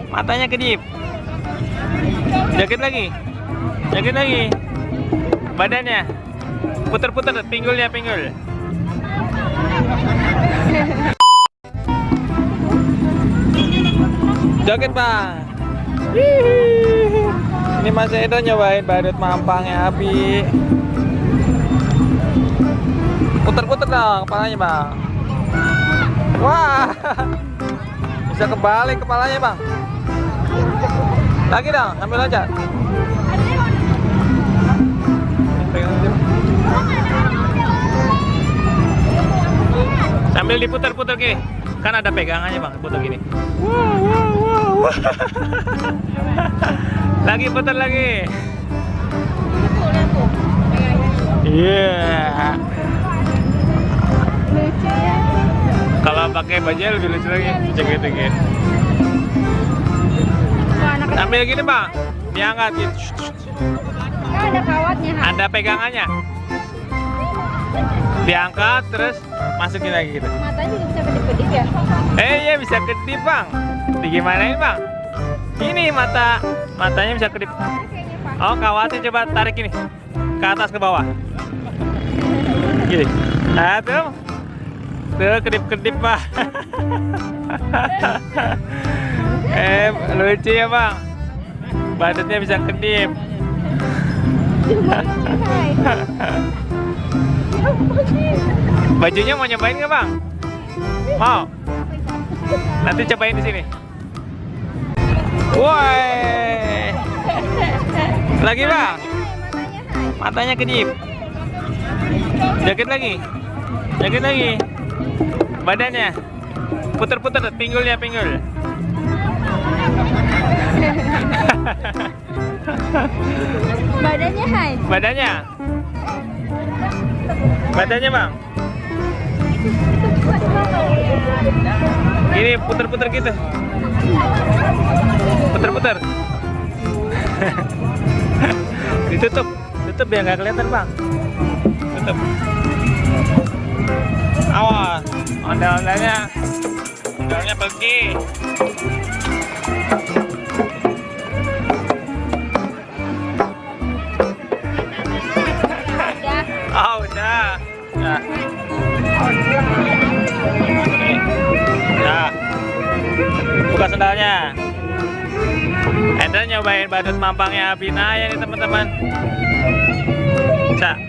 Matanya kedip. Jakit lagi. Jakit lagi. Badannya. Puter-puter pinggulnya, pinggul. Joget, Bang. Wih. Ini Mas Edo nyobain badut mampangnya Abi. Puter-puter dong kepalanya, Bang. Wah. Bisa kebalik kepalanya, Bang. Lagi dong, ambil aja. Sambil diputar-putar gini. Kan ada pegangannya, Bang, putar gini. Lagi putar lagi. Iya. Kalau pakai baju lebih lucu lagi. Cek-cek. Sambil gini, Bang. Diangkat gitu. Ada kawatnya. Ada pegangannya. Diangkat terus masukin lagi gitu. Matanya juga bisa kedip-kedip ya? Iya bisa kedip, Bang. Digimanain, Bang? Ini matanya bisa kedip. Oh, kawatnya coba tarik ini ke atas ke bawah. Gini. Nah, tuh kedip-kedip, Bang. Lucu ya, Bang. Badutnya bisa kedip. Bajunya mau nyobain nggak, Bang? Mau? Nanti cobain di sini. Woi. Lagi, Bang. Matanya kedip. Jakit lagi. Jakit lagi. Badannya. Puter-puter pinggulnya, pinggul. Badannya, Hai. Badannya. Badannya, Bang. Gini puter-puter gitu. Puter-puter. Ditutup. Tutup biar nggak kelihatan, Bang. Tutup. Awas. Ondel-ondelnya. Ondel-ondelnya pergi. Oh, udah. Nah. Nah. Buka sendalnya. Eda nyobain badut mampangnya Abina ya nih, teman-teman. Cak.